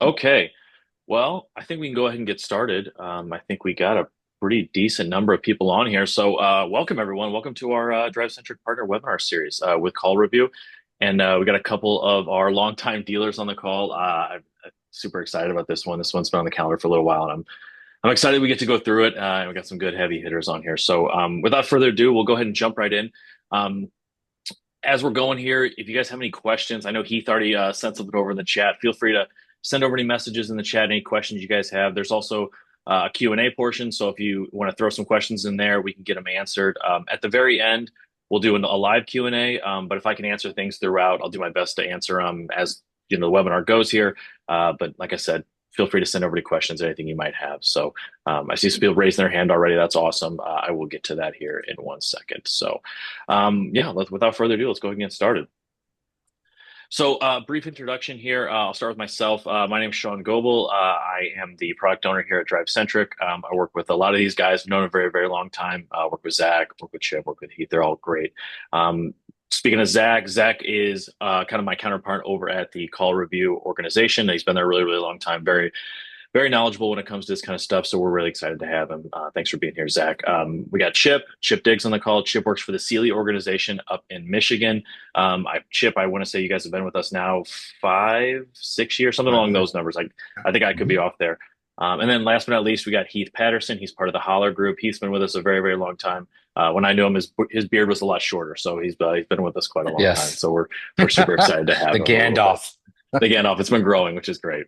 Okay, well, I think we can go ahead and get started. I think we got a pretty decent number of people on here. So, welcome everyone. Welcome to our DriveCentric Partner Webinar Series with CallRevu. And we got a couple of our longtime dealers on the call. I'm super excited about this one. This one's been on the calendar for a little while, and I'm excited we get to go through it. And we got some good heavy hitters on here. So, without further ado, we'll go ahead and jump right in. Um, as we're going here, if you guys have any questions, I know Heath already sent something over in the chat. Feel free to send over any messages in the chat, any questions you guys have. There's also a Q&A portion. So if you want to throw some questions in there, we can get them answered. At the very end, we'll do a live Q&A. But if I can answer things throughout, I'll do my best to answer them as the webinar goes here. But like I said, feel free to send over any questions, anything you might have. So I see some people raising their hand already. That's awesome. I will get to that here in 1 second. So yeah, without further ado, let's go ahead and get started. So brief introduction here. I'll start with myself. My name is Shawn Goebel. I am the product owner here at DriveCentric. I work with a lot of these guys. I've known a very, very long time. Work with Zach, work with Chip, work with Heath. They're all great. Speaking of Zach, Zach is kind of my counterpart over at the CallRevu organization. He's been there a really, really long time. Very, very knowledgeable when it comes to this kind of stuff. So we're really excited to have him. Thanks for being here, Zach. We got Chip Diggs on the call. Chip works for the Seelye organization up in Michigan. Chip, I want to say you guys have been with us now 5, 6 years, something along those numbers. I think I could be off there. And then last but not least, we got Heath Patterson. He's part of the Holler group. He's been with us a very, very long time. When I knew him, his beard was a lot shorter, so he's been with us quite a long time. So we're super excited to have the him. Gandalf. The Gandalf. It's been growing, which is great.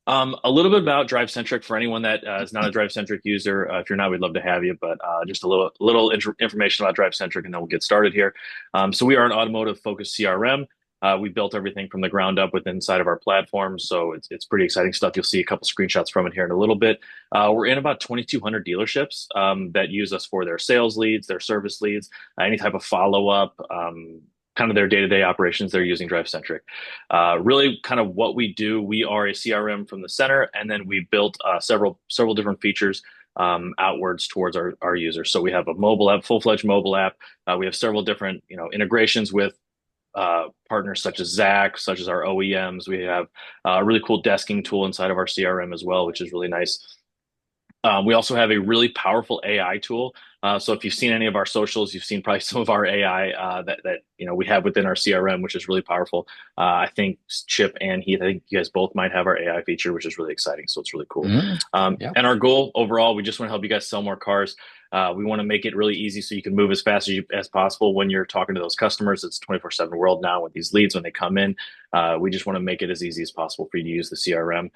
A little bit about DriveCentric for anyone that is not a DriveCentric user. If you're not, we'd love to have you, but just a little information about DriveCentric, and then we'll get started here. So we are an automotive-focused CRM. We built everything from the ground up within inside of our platform, so it's pretty exciting stuff. You'll see a couple screenshots from it here in a little bit. We're in about 2,200 dealerships that use us for their sales leads, their service leads, any type of follow-up, kind of their day-to-day operations. They're using DriveCentric. Really kind of what we do, we are a CRM from the center, and then we built several different features outwards towards our users. So we have a mobile app, full-fledged mobile app. We have several different integrations with partners such as Zach, such as our OEMs. We have a really cool desking tool inside of our CRM as well, which is really nice. We also have a really powerful AI tool. So if you've seen any of our socials, you've seen probably some of our AI that we have within our CRM, which is really powerful. I think Chip and Heath, I think you guys both might have our AI feature, which is really exciting. So it's really cool. Yeah. And our goal overall, we just want to help you guys sell more cars. We want to make it really easy so you can move as fast as possible when you're talking to those customers. It's 24/7 world now with these leads when they come in. We just want to make it as easy as possible for you to use the CRM.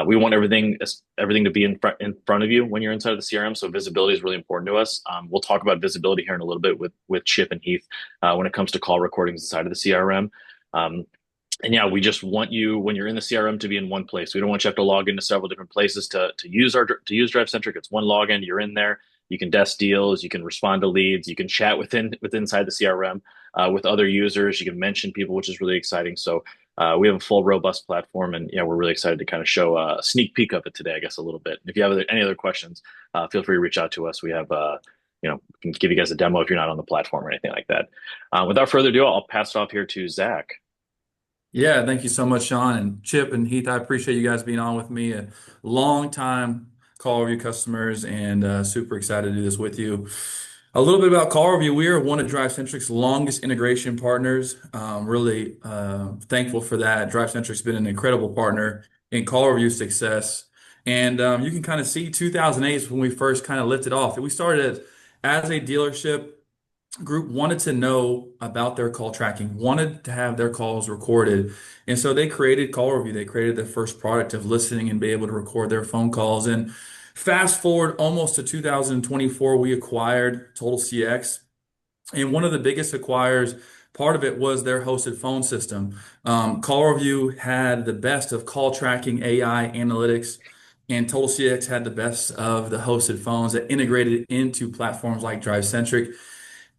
We want everything to be in front of you when you're inside of the CRM. So visibility is really important to us. We'll talk about visibility here in a little bit with Chip and Heath when it comes to call recordings inside of the CRM. And yeah, we just want you, when you're in the CRM, to be in one place. We don't want you to have to log into several different places to use DriveCentric. It's one login. You're in there. You can desk deals. You can respond to leads. You can chat inside the CRM with other users. You can mention people, which is really exciting. So we have a full, robust platform, and we're really excited to kind of show a sneak peek of it today, I guess, a little bit. If you have any other questions, feel free to reach out to us. We have we can give you guys a demo if you're not on the platform or anything like that. Without further ado, I'll pass it off here to Zach. Yeah, thank you so much, Shawn and Chip and Heath. I appreciate you guys being on with me. A long time CallRevu customers, and super excited to do this with you. A little bit about CallRevu. We are one of DriveCentric's longest integration partners. Really thankful for that. DriveCentric's been an incredible partner in CallRevu's success. And you can kind of see 2008 is when we first kind of lifted off. We started as a dealership group, wanted to know about their call tracking, wanted to have their calls recorded. And so they created CallRevu. They created the first product of listening and be able to record their phone calls. And fast forward almost to 2024, we acquired Total CX. And one of the biggest acquires, part of it was their hosted phone system. CallRevu had the best of call tracking, AI, analytics, and Total CX had the best of the hosted phones that integrated into platforms like DriveCentric.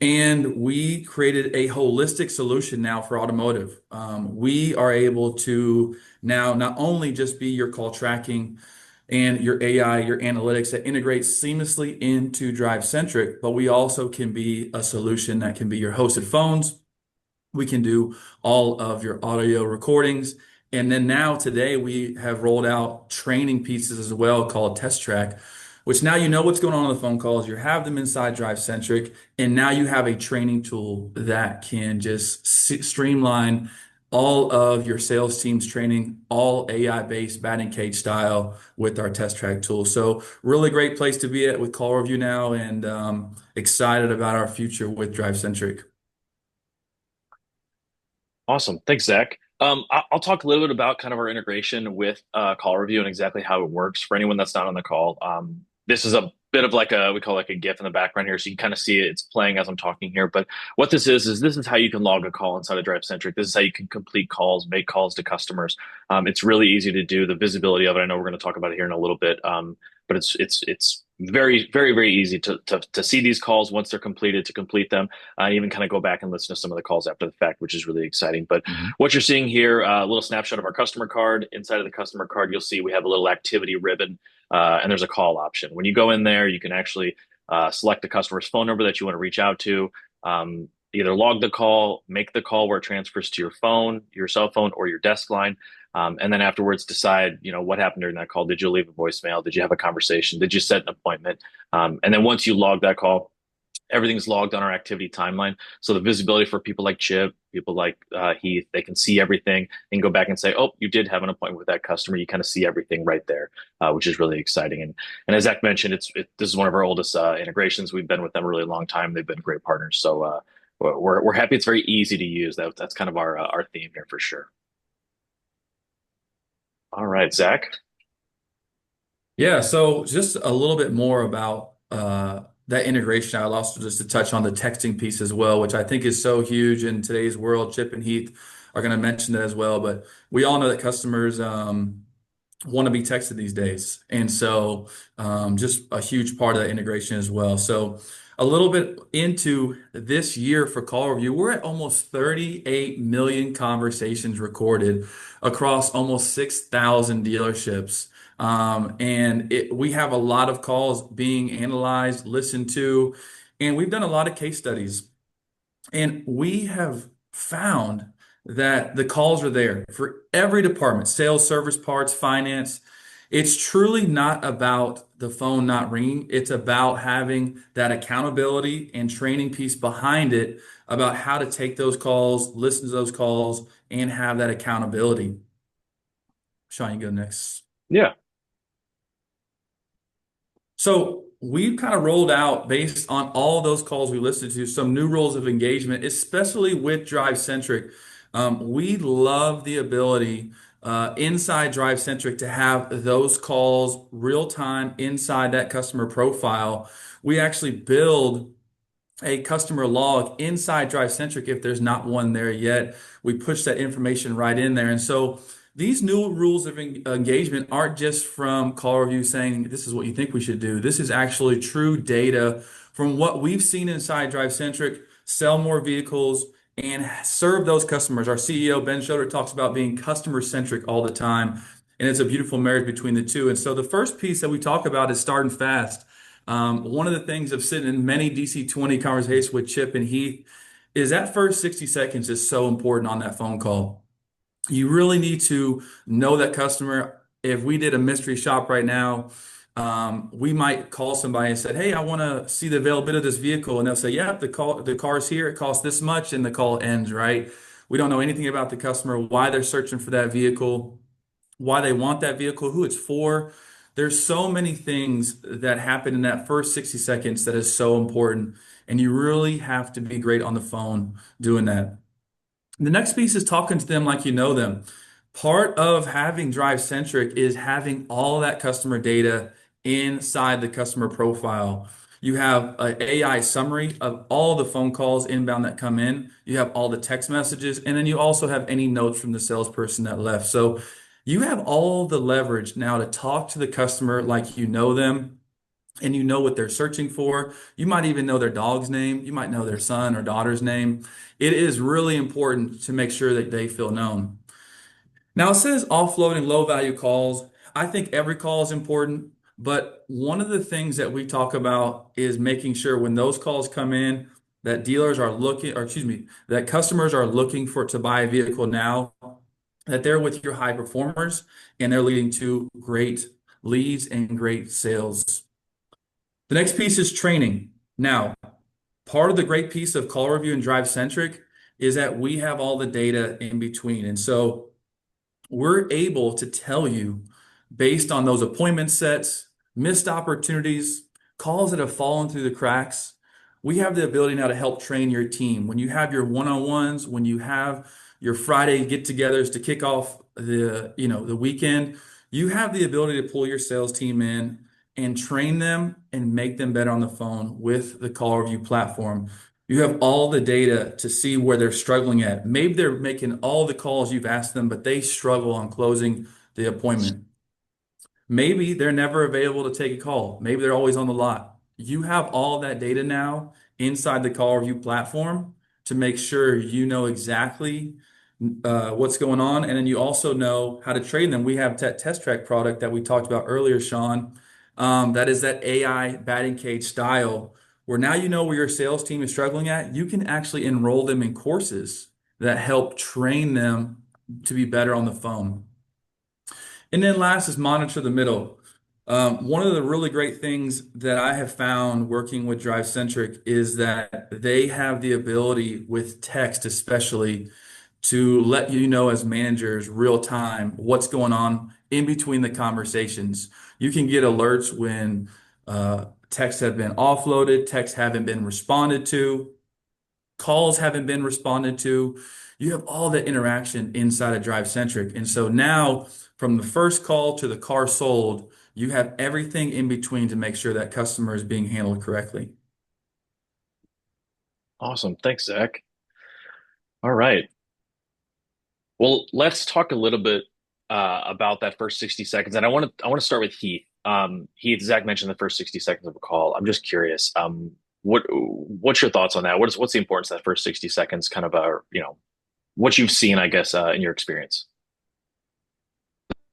And we created a holistic solution now for automotive. We are able to now not only just be your call tracking and your AI, your analytics that integrates seamlessly into DriveCentric, but we also can be a solution that can be your hosted phones. We can do all of your audio recordings And then now today we have rolled out training pieces as well called Test Track, which now you know what's going on the phone calls. You have them inside DriveCentric, and now you have a training tool that can just streamline all of your sales team's training, all AI-based batting cage style with our Test Track tool. So really great place to be at with CallRevu now, and excited about our future with DriveCentric. Awesome. Thanks, Zach. I'll talk a little bit about kind of our integration with call review and exactly how it works for anyone that's not on the call. This is a bit of like we call like a GIF in the background here, so you can kind of see it. It's playing as I'm talking here. But what this is this is how you can log a call inside of DriveCentric. This is how you can complete calls, make calls to customers. It's really easy to do. The visibility of it, I know we're going to talk about it here in a little bit. But it's very easy to see these calls once they're completed, to complete them, and even kind of go back and listen to some of the calls after the fact, which is really exciting. But Mhm. what you're seeing here, a little snapshot of our customer card. Inside of the customer card, you'll see we have a little activity ribbon, and there's a call option. When you go in there, you can actually select the customer's phone number that you want to reach out to. Either log the call, make the call where it transfers to your phone, your cell phone, or your desk line. And then afterwards decide, what happened during that call. Did you leave a voicemail? Did you have a conversation? Did you set an appointment? And then once you log that call, everything's logged on our activity timeline. So the visibility for people like Chip, people like Heath, they can see everything and go back and say, oh, you did have an appointment with that customer. You kind of see everything right there, which is really exciting. And as Zach mentioned, this is one of our oldest integrations. We've been with them a really long time. They've been great partners. So we're happy. It's very easy to use. That's kind of our theme here for sure. All right, Zach. Yeah, so just a little bit more about that integration. I'll also just to touch on the texting piece as well, which I think is so huge in today's world. Chip and Heath are going to mention that as well, but we all know that customers want to be texted these days. And so just a huge part of that integration as well. So a little bit into this year for call review, we're at almost 38 million conversations recorded across almost 6,000 dealerships. We have a lot of calls being analyzed, listened to, and we've done a lot of case studies. And we have found that the calls are there for every department, sales, service, parts, finance. It's truly not about the phone not ringing. It's about having that accountability and training piece behind it about how to take those calls, listen to those calls, and have that accountability. Shawn, you go next. Yeah. So we've kind of rolled out based on all those calls we listened to some new rules of engagement, especially with DriveCentric. We love the ability inside DriveCentric to have those calls real time inside that customer profile. We actually build a customer log inside DriveCentric if there's not one there yet. We push that information right in there. And so these new rules of engagement aren't just from call review saying this is what you think we should do. This is actually true data from what we've seen inside DriveCentric, sell more vehicles and serve those customers. Our CEO, Ben Schroeder, talks about being customer centric all the time. And it's a beautiful marriage between the two. And so the first piece that we talk about is starting fast. One of the things of sitting in many DC-20 conversations with Chip and Heath is that first 60 seconds is so important on that phone call. You really need to know that customer. If we did a mystery shop right now, we might call somebody and said, "Hey, I want to see the availability of this vehicle," and they'll say, "Yeah, the car's here. It costs this much," and the call ends. Right? We don't know anything about the customer, why they're searching for that vehicle, why they want that vehicle, who it's for. There's so many things that happen in that first 60 seconds that is so important, and you really have to be great on the phone doing that. The next piece is talking to them like you know them. Part of having Drive Centric is having all that customer data inside the customer profile. You have an AI summary of all the phone calls inbound that come in. You have all the text messages, and then you also have any notes from the salesperson that left. So you have all the leverage now to talk to the customer like you know them and you know what they're searching for. You might even know their dog's name. You might know their son or daughter's name. It is really important to make sure that they feel known. Now it says offloading low value calls. I think every call is important, but one of the things that we talk about is making sure when those calls come in that dealers are looking, or excuse me, that customers are looking for to buy a vehicle now. that they're with your high performers and they're leading to great leads and great sales. The next piece is training. Now, part of the great piece of CallRevu and DriveCentric is that we have all the data in between. And so we're able to tell you based on those appointment sets, missed opportunities, calls that have fallen through the cracks. We have the ability now to help train your team. When you have your one-on-ones, when you have your Friday get-togethers to kick off the weekend, you have the ability to pull your sales team in and train them and make them better on the phone with the call review platform. You have all the data to see where they're struggling at. Maybe they're making all the calls you've asked them, but they struggle on closing the appointment. Maybe they're never available to take a call. Maybe they're always on the lot. You have all that data now inside the call review platform to make sure you know exactly what's going on. And then you also know how to train them. We have that test track product that we talked about earlier, Shawn. That is that AI batting cage style, where now you know where your sales team is struggling at. You can actually enroll them in courses that help train them to be better on the phone. And then last is monitor the middle. One of the really great things that I have found working with DriveCentric is that they have the ability with text, especially, to let you know as managers real time what's going on in between the conversations. You can get alerts when texts have been offloaded, texts haven't been responded to, calls haven't been responded to. You have all that interaction inside of DriveCentric. And so now, from the first call to the car sold, you have everything in between to make sure that customer is being handled correctly. Awesome. Thanks, Zach. All right. Well, let's talk a little bit about that first 60 seconds. And I want to start with Heath. Heath, Zach mentioned the first 60 seconds of a call. I'm just curious. What's your thoughts on that? What's the importance of that first 60 seconds, kind of what you've seen, I guess, in your experience?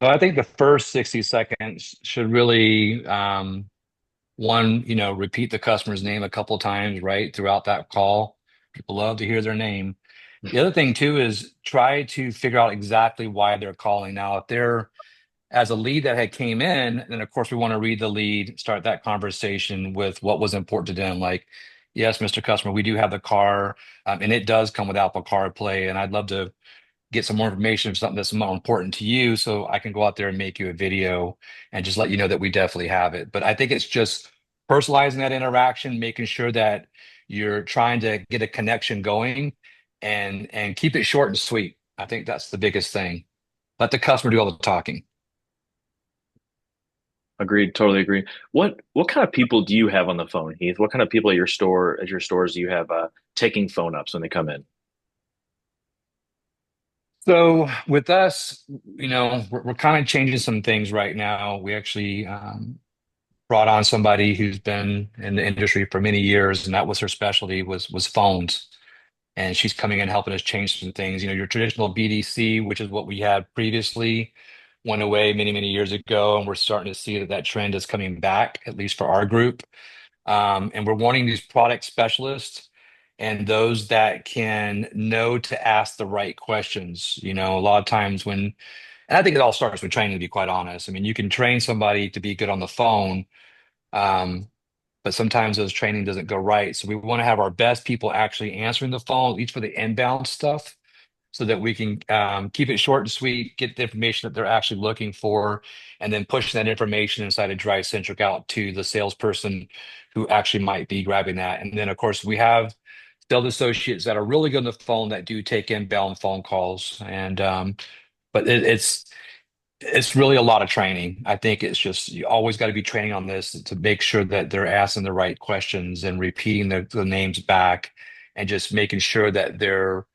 So I think the first 60 seconds should really, one, repeat the customer's name a couple times, right, throughout that call. People love to hear their name. The other thing too is try to figure out exactly why they're calling. Now, if they're as a lead that had came in, then of course we want to read the lead, start that conversation with what was important to them. Like, yes, Mr. Customer, we do have the car, and it does come with Apple CarPlay, and I'd love to get some more information of something that's more important to you so I can go out there and make you a video and just let you know that we definitely have it. But I think it's just personalizing that interaction, making sure that you're trying to get a connection going and keep it short and sweet. I think that's the biggest thing. Let the customer do all the talking. Agreed. Totally agree. What kind of people do you have on the phone, Heath? What kind of people at your stores do you have taking phone ups when they come in? So with us, we're kind of changing some things right now. We actually brought on somebody who's been in the industry for many years, and that was her specialty was phones. And she's coming in helping us change some things. Your traditional BDC, which is what we had previously, went away many, many years ago, and we're starting to see that that trend is coming back, at least for our group. And we're wanting these product specialists and those that can know to ask the right questions. A lot of times and I think it all starts with training, to be quite honest. I mean, you can train somebody to be good on the phone, um, but sometimes those training doesn't go right. So we want to have our best people actually answering the phone, at least for the inbound stuff, so that we can keep it short and sweet, get the information that they're actually looking for, and then push that information inside of DriveCentric out to the salesperson who actually might be grabbing that. And then, of course, we have sales associates that are really good on the phone that do take inbound phone calls. And but it's really a lot of training. I think it's just you always got to be training on this to make sure that they're asking the right questions and repeating the names back and just making sure that they're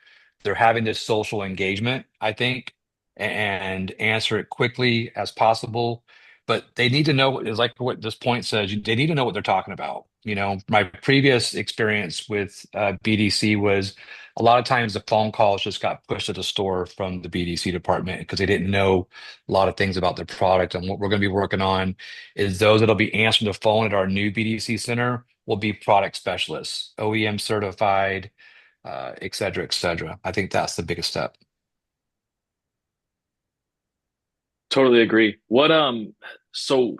having this social engagement, I think, and answer it quickly as possible. But they need to know, is like what this point says, they need to know what they're talking about. My previous experience with BDC was a lot of times the phone calls just got pushed to the store from the BDC department because they didn't know a lot of things about their product. And what we're going to be working on is those that'll be answering the phone at our new BDC center will be product specialists, OEM certified, et cetera, et cetera. I think that's the biggest step. Totally agree. So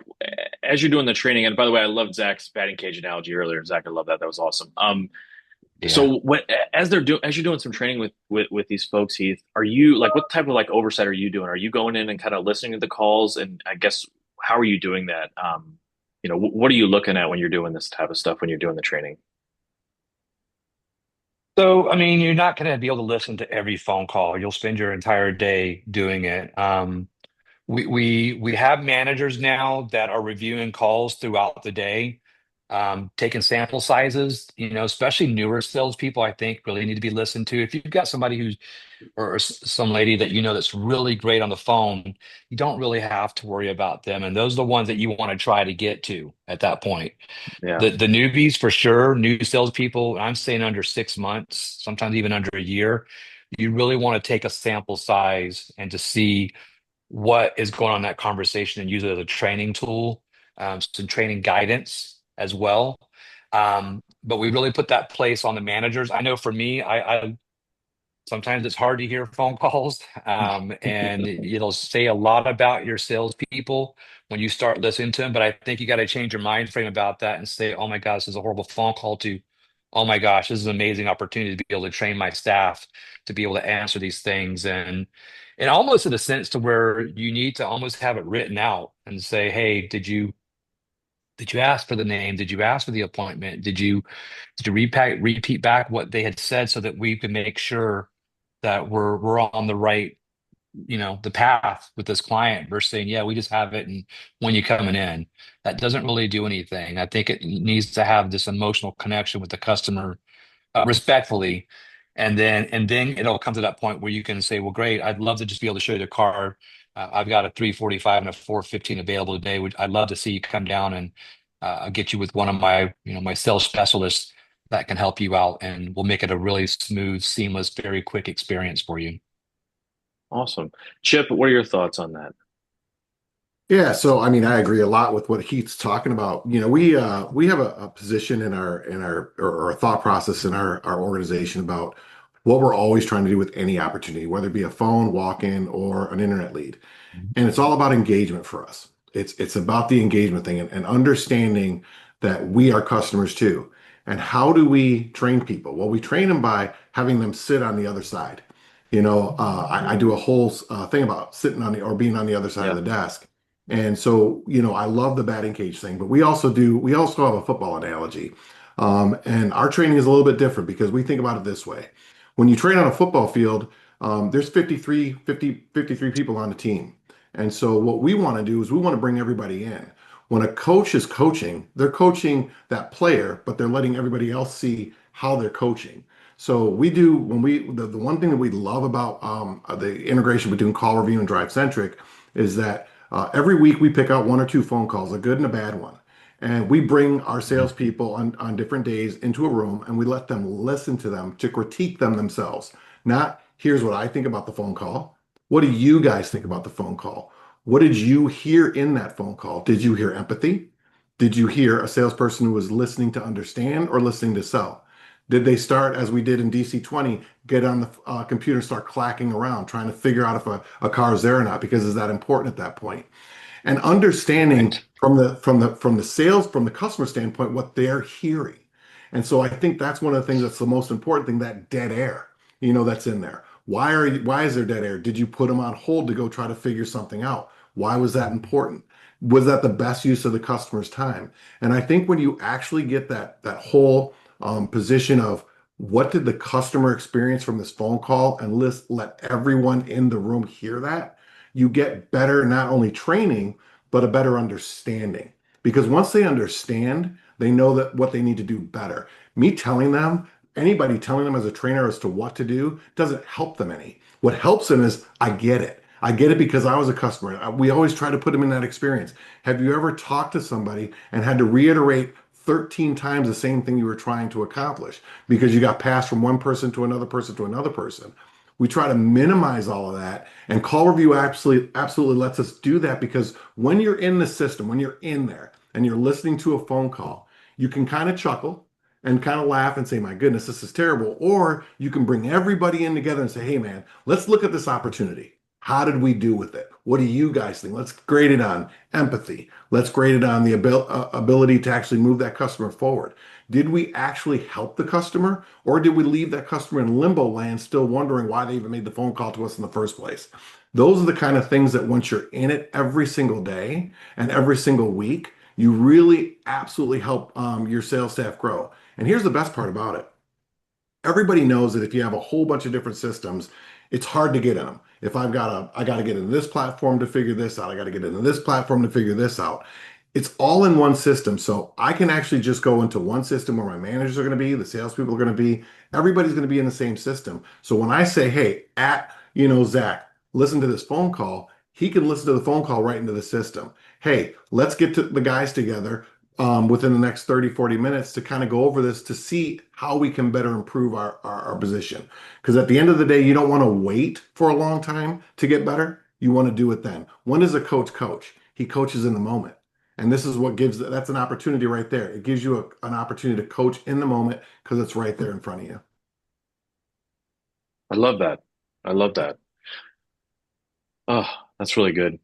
as you're doing the training, and by the way, I loved Zach's batting cage analogy earlier. Zach, I love that. That was awesome. Yeah. So when as you're doing some training with these folks, Heath, are you like what type of like oversight are you doing? Are you going in and kind of listening to the calls? And I guess how are you doing that? What are you looking at when you're doing this type of stuff when you're doing the training? So, I mean, you're not going to be able to listen to every phone call. You'll spend your entire day doing it. We have managers now that are reviewing calls throughout the day, taking sample sizes. Especially newer salespeople, I think really need to be listened to. If you've got somebody who's or some lady that that's really great on the phone, you don't really have to worry about them. And those are the ones that you want to try to get to at that point. Yeah. The newbies for sure, new salespeople, I'm saying under 6 months, sometimes even under a year, you really want to take a sample size and to see what is going on in that conversation and use it as a training tool, some training guidance as well. But we really put that place on the managers. I know for me, I sometimes it's hard to hear phone calls, and it'll say a lot about your salespeople when you start listening to them. But I think you got to change your mind frame about that and say, "Oh my gosh, this is a horrible phone call." To, "Oh my gosh, this is an amazing opportunity to be able to train my staff to be able to answer these things." And almost in a sense to where you need to almost have it written out and say, "Hey, did you ask for the name? Did you ask for the appointment? Did you repeat back what they had said so that we can make sure that we're on the right, the path with this client versus saying, yeah, we just have it and when you coming in." That doesn't really do anything. I think it needs to have this emotional connection with the customer, respectfully. And then it'll come to that point where you can say, well, great, I'd love to just be able to show you the car. I've got a 345 and a 415 available today. I'd love to see you come down and get you with one of my, my sales specialists that can help you out, and we'll make it a really smooth, seamless, very quick experience for you. Awesome. Chip, what are your thoughts on that? Yeah, so I mean, I agree a lot with what Heath's talking about. We have a position in our a thought process in our organization about what we're always trying to do with any opportunity, whether it be a phone walk-in or an internet lead. And it's all about engagement for us. It's about the engagement thing and understanding that we are customers too. And how do we train people? Well, we train them by having them sit on the other side. I do a whole thing about sitting on the or being on the other side of Yeah. the desk. And so, I love the batting cage thing, but we also have a football analogy. And our training is a little bit different because we think about it this way. When you train on a football field, there's 53 people on the team. And so what we want to do is we want to bring everybody in. When a coach is coaching, they're coaching that player, but they're letting everybody else see how they're coaching. So we do when we the one thing that we love about the integration between CallRevu and DriveCentric is that every week we pick out one or two phone calls, a good and a bad one. And we bring our salespeople on different days into a room and we let them listen to them to critique them themselves. Not, here's what I think about the phone call. What do you guys think about the phone call? What did you hear in that phone call? Did you hear empathy? Did you hear a salesperson who was listening to understand or listening to sell? Did they start, as we did in DC 20, get on the computer and start clacking around, trying to figure out if a car is there or not? Because is that important at that point? And understanding Right. from the customer standpoint what they're hearing. And so I think that's one of the things that's the most important thing, that dead air, that's in there. Why is there dead air? Did you put them on hold to go try to figure something out? Why was that important? Was that the best use of the customer's time? And I think when you actually get that whole position of what did the customer experience from this phone call and let everyone in the room hear that, you get better, not only training, but a better understanding. Because once they understand, they know that what they need to do better. Anybody telling them as a trainer as to what to do doesn't help them any. What helps them is I get it. I get it because I was a customer. We always try to put them in that experience. Have you ever talked to somebody and had to reiterate 13 times the same thing you were trying to accomplish because you got passed from one person to another person to another person? We try to minimize all of that, and CallRevu absolutely lets us do that because when you're in the system, when you're in there and you're listening to a phone call, you can kind of chuckle and kind of laugh and say, my goodness, this is terrible. Or you can bring everybody in together and say, hey, man, let's look at this opportunity. How did we do with it? What do you guys think? Let's grade it on empathy. Let's grade it on the ability to actually move that customer forward. Did we actually help the customer, or did we leave that customer in limbo land still wondering why they even made the phone call to us in the first place? Those are the kind of things that once you're in it every single day and every single week, you really absolutely help your sales staff grow. And here's the best part about it. Everybody knows that if you have a whole bunch of different systems, it's hard to get in them. If I got to get into this platform to figure this out. I got to get into this platform to figure this out. It's all in one system. So I can actually just go into one system where my managers are going to be, the salespeople are going to be, everybody's going to be in the same system. So when I say, hey, Zach, listen to this phone call, he can listen to the phone call right into the system. Hey, let's get to the guys together within the next 30, 40 minutes to kind of go over this to see how we can better improve our position. Because at the end of the day, you don't want to wait for a long time to get better. You want to do it then. When does a coach coach? He coaches in the moment. And this is what gives, that's an opportunity right there. It gives you an opportunity to coach in the moment because it's right there in front of you. I love that. I love that. Oh, that's really good.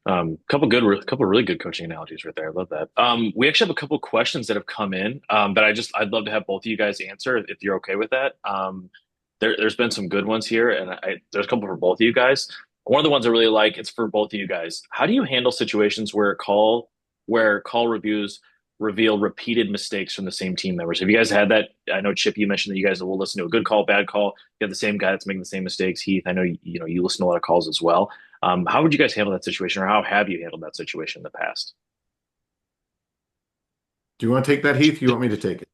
Couple really good coaching analogies right there. I love that. We actually have a couple questions that have come in, but I'd love to have both of you guys answer if you're okay with that. There's been some good ones here, and there's a couple for both of you guys. One of the ones I really like, it's for both of you guys. How do you handle situations where call reviews reveal repeated mistakes from the same team members? Have you guys had that? I know Chip, you mentioned that you guys will listen to a good call, bad call. You have the same guy that's making the same mistakes. Heath, I know you listen to a lot of calls as well. How would you guys handle that situation, or how have you handled that situation in the past? Do you want to take that, Heath? You want me to take it?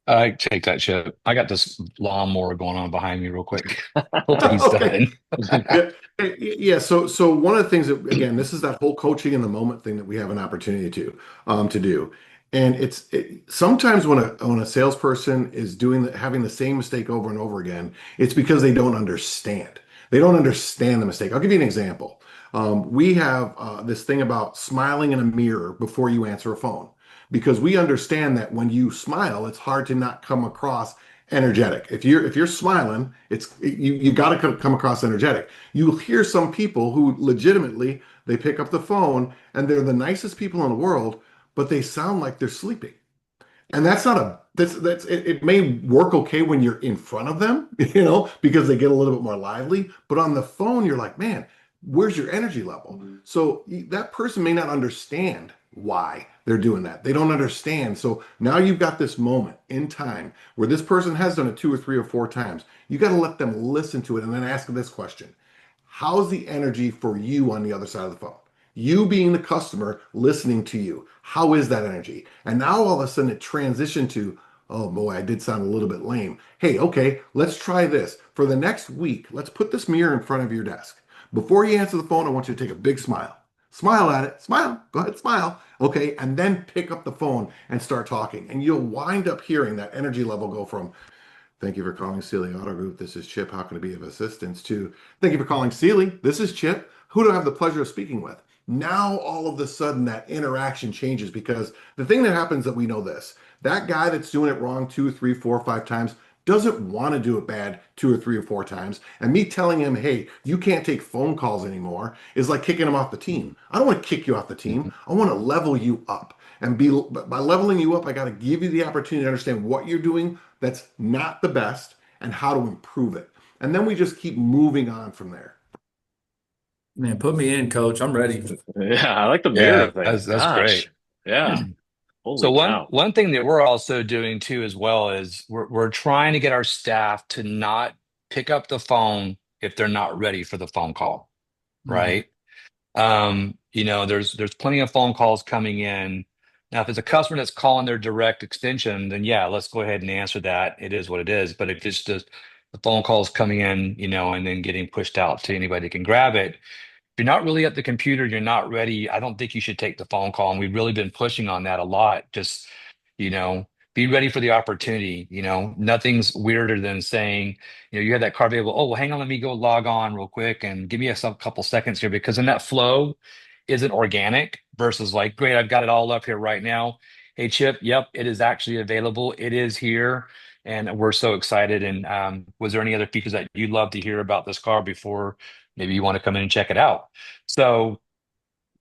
I take that, Chip. I got this lawnmower going on behind me real quick. Hopefully he's Okay. done. Yeah, yeah. So one of the things that again, this is that whole coaching in the moment thing that we have an opportunity to do, and sometimes when a salesperson is having the same mistake over and over again, it's because they don't understand. They don't understand the mistake. I'll give you an example. We have this thing about smiling in a mirror before you answer a phone, because we understand that when you smile, it's hard to not come across energetic. If you're smiling, you got to come across energetic. You'll hear some people who legitimately they pick up the phone and they're the nicest people in the world, but they sound like they're sleeping. And that's not a that's it may work okay when you're in front of them, because they get a little bit more lively, but on the phone you're like, man, where's your energy level? So that person may not understand why they're doing that. They don't understand. So now you've got this moment in time where this person has done it 2 or 3 or 4 times. You got to let them listen to it and then ask this question. How's the energy for you on the other side of the phone? You being the customer listening to you. How is that energy? And now all of a sudden it transitioned to, oh boy, I did sound a little bit lame. Hey, okay, let's try this. For the next week, let's put this mirror in front of your desk. Before you answer the phone, I want you to take a big smile. Smile at it. Smile. Go ahead, smile. Okay, and then pick up the phone and start talking. And you'll wind up hearing that energy level go from, thank you for calling Seelye Auto Group. This is Chip. How can I be of assistance? To, thank you for calling Seelye. This is Chip. Who do I have the pleasure of speaking with? Now, all of a sudden, that interaction changes, because the thing that happens that we know this, that guy that's doing it wrong 2, 3, 4, 5 times doesn't want to do it bad 2 or 3 or 4 times. And me telling him, hey, you can't take phone calls anymore is like kicking him off the team. I don't want to kick you off the team. I want to level you up. And by leveling you up, I got to give you the opportunity to understand what you're doing that's not the best and how to improve it. And then we just keep moving on from there. Man, put me in, coach. I'm ready. Yeah, I like the mirror Yeah, thing. that's great. Gosh. Yeah. So Holy one cow. one thing that we're also doing too as well is we're trying to get our staff to not pick up the phone if they're not ready for the phone call, Mhm. right? There's plenty of phone calls coming in. Now, if it's a customer that's calling their direct extension, then yeah, let's go ahead and answer that. It is what it is. But if it's just the phone calls coming in, and then getting pushed out to anybody that can grab it, you're not really at the computer, you're not ready, I don't think you should take the phone call. And we've really been pushing on that a lot. Just, you know, be ready for the opportunity. Nothing's weirder than saying, you have that car available. Oh, well, hang on, let me go log on real quick and give me a couple seconds here, because then that flow isn't organic versus like, great, I've got it all up here right now. Hey, Chip, yep, it is actually available. It is here. And we're so excited. And was there any other features that you'd love to hear about this car before maybe you want to come in and check it out. So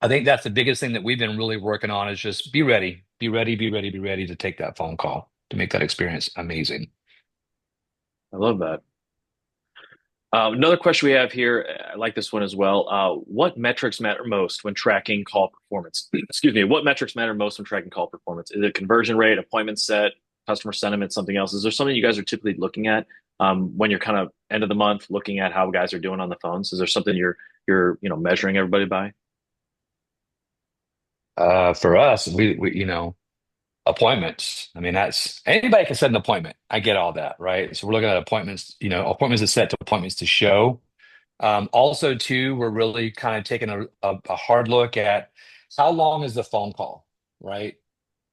I think that's the biggest thing that we've been really working on is just be ready, be ready, be ready, be ready to take that phone call to make that experience amazing. I love that. Another question we have here, I like this one as well. What metrics matter most when tracking call performance? Excuse me. What metrics matter most when tracking call performance? Is it conversion rate, appointment set, customer sentiment, something else? Is there something you guys are typically looking at when you're kind of end of the month looking at how guys are doing on the phones? Is there something you're measuring everybody by? For us, we appointments. I mean, that's anybody can set an appointment. I get all that, right? So we're looking at appointments, appointments to set to appointments to show. Also, too, we're really kind of taking a hard look at how long is the phone call, right?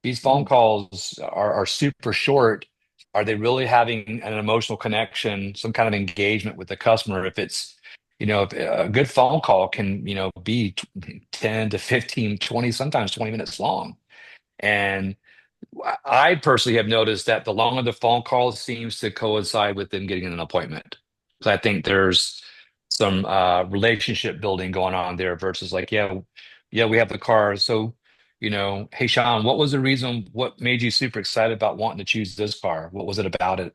These phone calls are super short. Are they really having an emotional connection, some kind of engagement with the customer? If it's, if a good phone call can, be 10 to 15, 20, sometimes 20 minutes long. And I personally have noticed that the longer the phone call seems to coincide with them getting an appointment. So I think there's some relationship building going on there versus like, yeah, we have the car. So, hey, Shawn, what was the reason? What made you super excited about wanting to choose this car? What was it about it?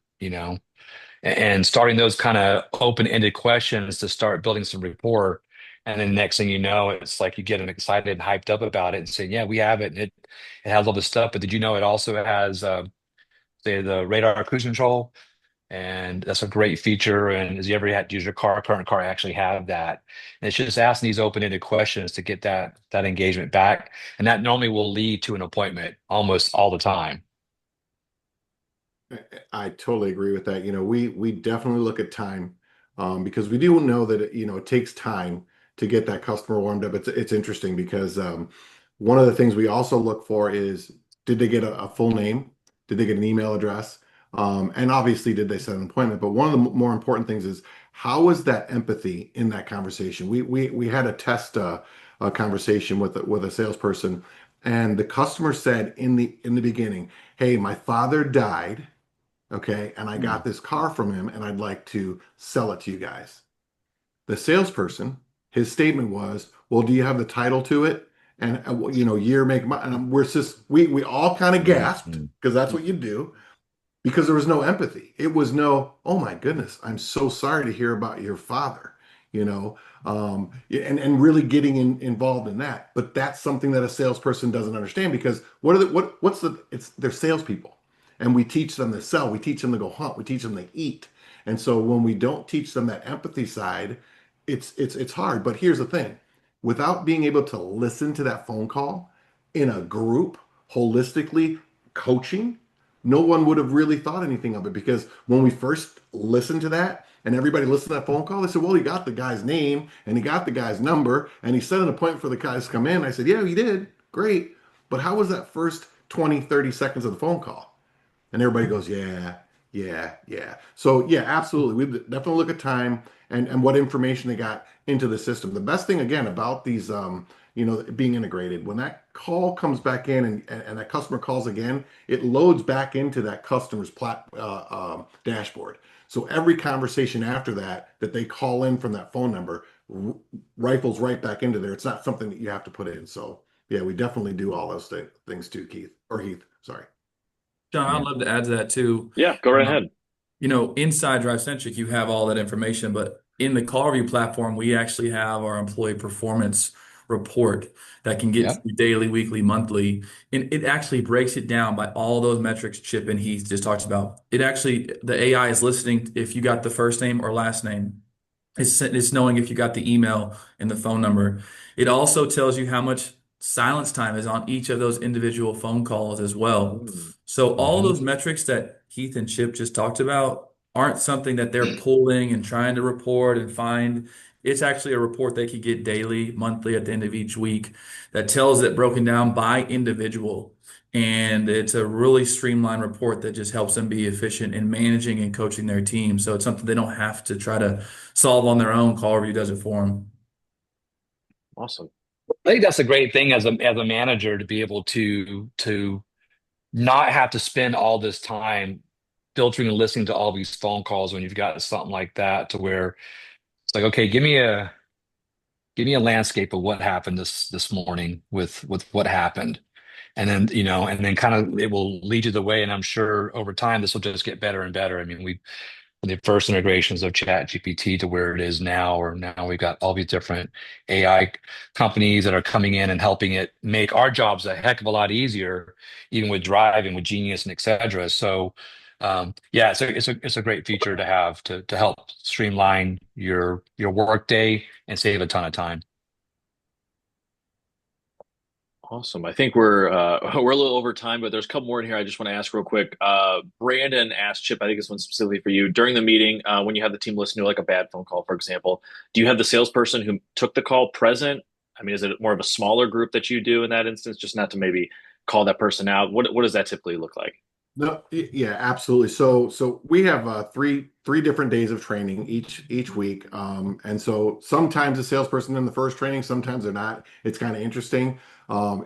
And starting those kind of open-ended questions to start building some rapport. And then next thing you know, it's like you get them excited and hyped up about it and saying, yeah, we have it. And it has all this stuff. But did you know it also has, say, the radar cruise control? And that's a great feature. And has you ever had to use your current car actually have that? And it's just asking these open-ended questions to get that engagement back. And that normally will lead to an appointment almost all the time. I totally agree with that. We definitely look at time because we do know that it takes time to get that customer warmed up. It's interesting because one of the things we also look for is did they get a full name? Did they get an email address? And obviously, did they set an appointment? But one of the more important things is how was that empathy in that conversation? We had a test a conversation with a salesperson, and the customer said in the beginning, "Hey, my father died." Okay, and I got this car from him and I'd like to sell it to you guys. The salesperson, his statement was, well, do you have the title to it? And year, make, and we're just we all kind of gasped Mm-hmm. because that's what you do because there was no empathy. It was no, oh my goodness, I'm so sorry to hear about your father, and really getting involved in that. But that's something that a salesperson doesn't understand because they're salespeople, and we teach them to sell, we teach them to go hunt, we teach them to eat, and so when we don't teach them that empathy side, it's hard. But here's the thing: without being able to listen to that phone call in a group holistically coaching, no one would have really thought anything of it because when we first listened to that and everybody listened to that phone call, they said, well, he got the guy's name and he got the guy's number and he set an appointment for the guys to come in. I said, yeah, he did. Great. But how was that first 20, 30 seconds of the phone call? And everybody goes, yeah, yeah, yeah. So yeah, absolutely. We definitely look at time and what information they got into the system. The best thing again about these being integrated, when that call comes back in and that customer calls again, it loads back into that customer's dashboard. So every conversation after that they call in from that phone number rifles right back into there. It's not something that you have to put in. So yeah, we definitely do all those things too, Keith or Heath. Sorry. John, Yeah. I'd love to add to that too. Yeah, go right ahead. Inside DriveCentric, you have all that information, but in the CallRevu platform, we actually have our employee performance report that can get to Yep. you daily, weekly, monthly, and it actually breaks it down by all those metrics Chip and Heath just talked about. The AI is listening if you got the first name or last name. It's knowing if you got the email and the phone number. It also tells you how much silence time is on each of those individual phone calls as well. So all Mm-hmm. those metrics that Heath and Chip just talked about aren't something that they're pulling and trying to report and find. It's actually a report they could get daily, monthly, at the end of each week that tells it broken down by individual. And it's a really streamlined report that just helps them be efficient in managing and coaching their team. So it's something they don't have to try to solve on their own. CallRevu does it for them. Awesome. I think that's a great thing as a manager to be able to not have to spend all this time filtering and listening to all these phone calls when you've got something like that to where it's like, okay, give me a landscape of what happened this morning with what happened. And then, and then kind of it will lead you the way. And I'm sure over time this will just get better and better. I mean, the first integrations of Chat GPT to where it is now, or now we've got all these different AI companies that are coming in and helping it make our jobs a heck of a lot easier, even with Drive and with Genius and et cetera. So yeah, it's a great feature to have to help streamline your workday and save a ton of time. Awesome. I think we're we're a little over time, but there's a couple more in here I just want to ask real quick. Brandon asked Chip, I think this one's specifically for you. During the meeting, when you have the team listen to like a bad phone call, for example, do you have the salesperson who took the call present? I mean, is it more of a smaller group that you do in that instance, just not to maybe call that person out? What does that typically look like? No, yeah, absolutely. So we have three different days of training each week, and so sometimes the salesperson in the first training, sometimes they're not. It's kind of interesting.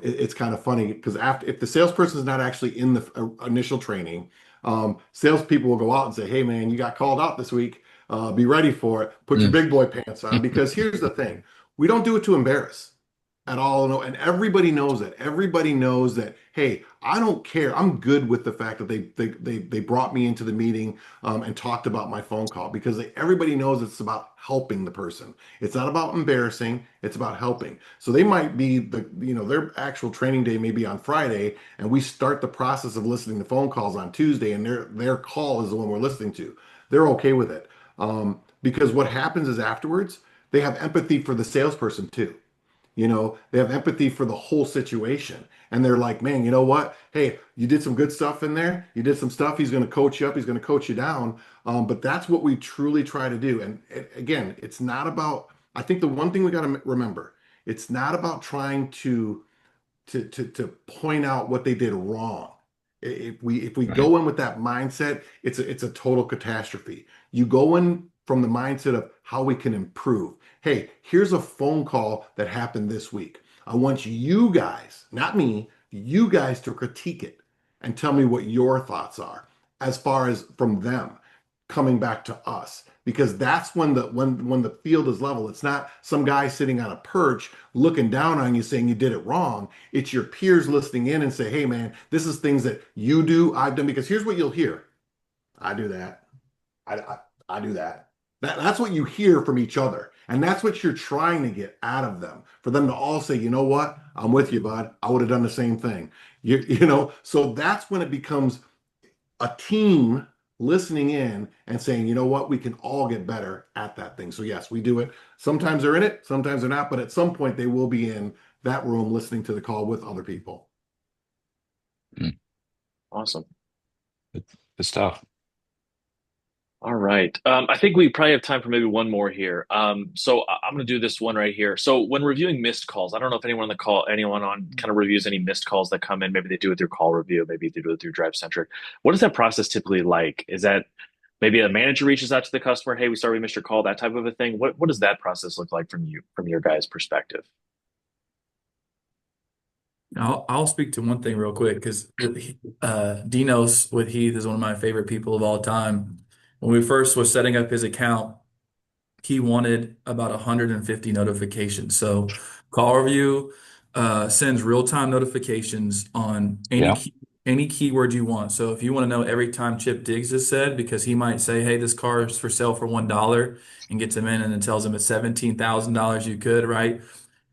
It's kind of funny because after if the salesperson is not actually in the initial training, salespeople will go out and say, "Hey, man, you got called out this week. Be ready for it. Put your Mm. big boy pants on." Because here's the thing: we don't do it to embarrass at all. No, and everybody knows that. Everybody knows that, hey, I don't care. I'm good with the fact that they brought me into the meeting and talked about my phone call because everybody knows it's about helping the person. It's not about embarrassing, it's about helping. So they might be their actual training day may be on Friday, and we start the process of listening to phone calls on Tuesday, and their call is the one we're listening to. They're okay with it. Because what happens is afterwards, they have empathy for the salesperson too. They have empathy for the whole situation. And they're like, man, you know what? Hey, you did some good stuff in there. You did some stuff. He's going to coach you up. He's going to coach you down. But that's what we truly try to do. And again, it's not about, I think the one thing we got to remember, it's not about trying to point out what they did wrong. If we Right. go in with that mindset, it's a total catastrophe. You go in from the mindset of how we can improve. Hey, here's a phone call that happened this week. I want you guys, not me, you guys to critique it and tell me what your thoughts are as far as from them coming back to us, because that's when the field is level. It's not some guy sitting on a perch looking down on you saying you did it wrong. It's your peers listening in and say, hey man, this is things that you do, I've done. Because here's what you'll hear: I do that. I do that. That's what you hear from each other. And that's what you're trying to get out of them, for them to all say, you know what? I'm with you, bud. I would have done the same thing. So that's when it becomes a team listening in and saying, you know what? We can all get better at that thing. So yes, we do it. Sometimes they're in it, sometimes they're not, but at some point they will be in that room listening to the call with other people. Mm. Awesome. Good stuff. All right. I think we probably have time for maybe one more here. I'm going to do this one right here. So when reviewing missed calls, I don't know if anyone on kind of reviews any missed calls that come in. Maybe they do it through CallRevu, maybe they do it through DriveCentric. What is that process typically like? Is that maybe a manager reaches out to the customer, hey, we sorry we missed your call, that type of a thing? What does that process look like from your guys' perspective? I'll speak to one thing real quick because Dinos with Heath is one of my favorite people of all time. When we first was setting up his account, he wanted about 150 notifications. So CallReview sends real-time notifications on Yeah. any keyword you want. So if you want to know every time Chip Diggs is said, because he might say, hey, this car is for sale for $1 and gets him in and then tells him it's $17,000, you could, right?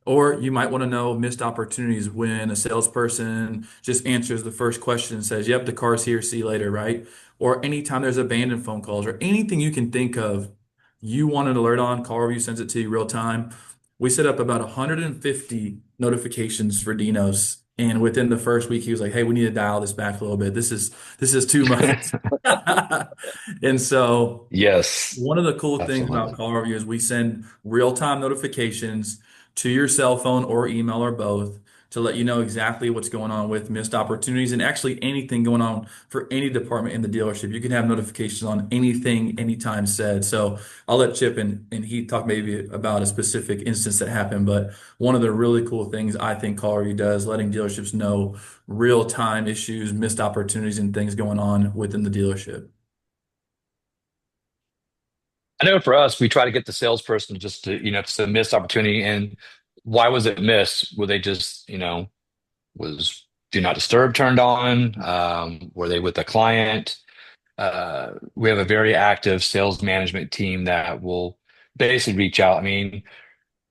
Or you might want to know missed opportunities when a salesperson just answers the first question and says, yep, the car's here, see you later, right? Or anytime there's abandoned phone calls or anything you can think of, you want an alert on, CallReview sends it to you real time. We set up about 150 notifications for Dinos. And within the first week, he was like, hey, we need to dial this back a little bit. This is too much. And so Yes, one of the cool things about absolutely. CallReview is we send real-time notifications to your cell phone or email or both to let you know exactly what's going on with missed opportunities and actually anything going on for any department in the dealership. You can have notifications on anything, anytime said. So I'll let Chip and he talk maybe about a specific instance that happened, but one of the really cool things I think CallReview does, letting dealerships know real-time issues, missed opportunities, and things going on within the dealership. I know for us, we try to get the salesperson just to, if it's a missed opportunity. And why was it missed? Were they just, was do not disturb turned on? Were they with a client? We have a very active sales management team that will basically reach out. I mean,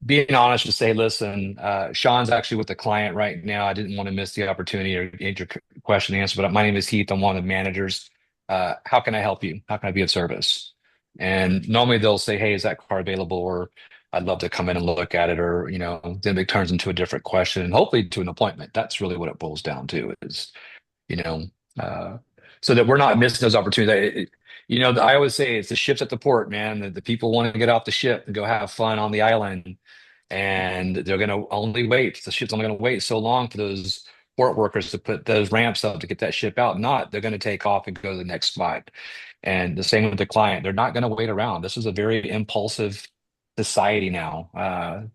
being honest to say, listen, Shawn's actually with the client right now. I didn't want to miss the opportunity or get your question answered, but my name is Heath. I'm one of the managers. How can I help you? How can I be of service? And normally they'll say, hey, is that car available? Or I'd love to come in and look at it. Or, then it turns into a different question and hopefully to an appointment. That's really what it boils down to is, you know, uh, so that we're not missing those opportunities. I always say it's the ships at the port, man. The people want to get off the ship and go have fun on the island, and they're going to only wait. The ship's only going to wait so long for those port workers to put those ramps up to get that ship out. Not, they're going to take off and go to the next spot. And the same with the client. They're not going to wait around. This is a very impulsive society now.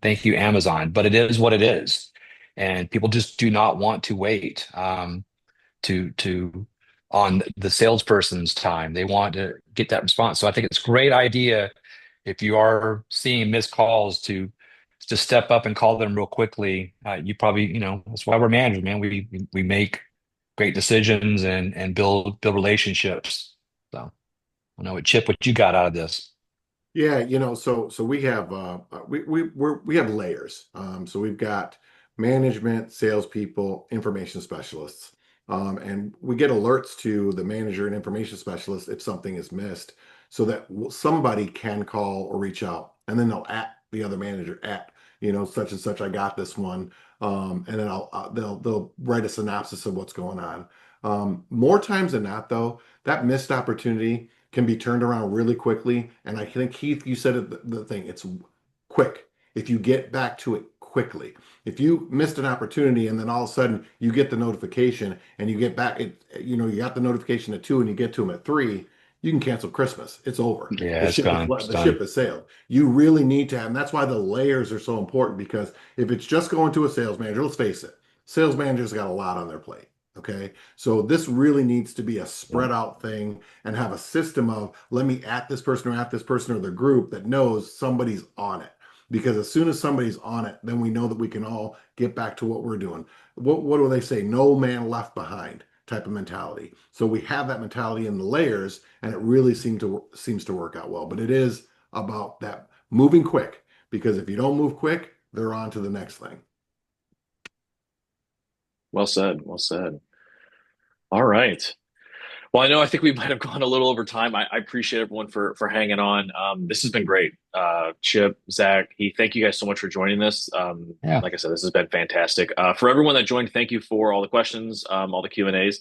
Thank you, Amazon, but it is what it is, and people just do not want to wait. To on the salesperson's time. They want to get that response. So I think it's a great idea if you are seeing missed calls to step up and call them real quickly. You probably, that's why we're managers, man. We make great decisions and build relationships. So I know what Chip, what you got out of this. Yeah, so we have layers. So we've got management, salespeople, information specialists. And we get alerts to the manager and information specialist if something is missed so that somebody can call or reach out. And then they'll at the other manager at, such and such, I got this one. And then they'll write a synopsis of what's going on. More times than not, though, that missed opportunity can be turned around really quickly. And I think, Heath, you said it, the thing, it's quick. If you get back to it quickly. If you missed an opportunity and then all of a sudden you get the notification and you get back, you got the notification at 2 and you get to them at 3, you can cancel Christmas. It's over. Yeah, it's gone. The ship has sailed. You really need to have, and that's why the layers are so important, because if it's just going to a sales manager, let's face it, sales managers got a lot on their plate. Okay. So this really needs to be a spread out thing and have a system of let me at this person or the group that knows somebody's on it. Because as soon as somebody's on it, then we know that we can all get back to what we're doing. What do they say? No man left behind type of mentality. So we have that mentality in the layers, and it really seems to work out well. But it is about that moving quick, because if you don't move quick, they're on to the next thing. Well said. Well said. All right. Well, I think we might have gone a little over time. I appreciate everyone for hanging on. This has been great. Chip, Zach, Heath, thank you guys so much for joining this. Yeah. Like I said, this has been fantastic. For everyone that joined, thank you for all the questions, all the Q&As.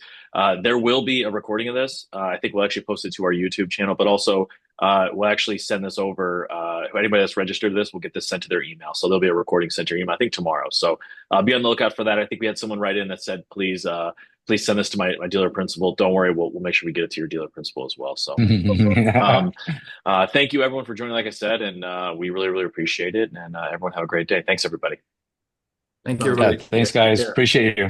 There will be a recording of this. I think we'll actually post it to our YouTube channel, but also we'll actually send this over. Anybody that's registered this will get this sent to their email. So there'll be a recording sent to your email, I think tomorrow. So be on the lookout for that. I think we had someone write in that said, please send this to my dealer principal. Don't worry, we'll make sure we get it to your dealer principal as well. So thank you everyone for joining, like I said, and we really, really appreciate it. And everyone have a great day. Thanks, everybody. Thank you, everybody. Thanks, guys. Appreciate you.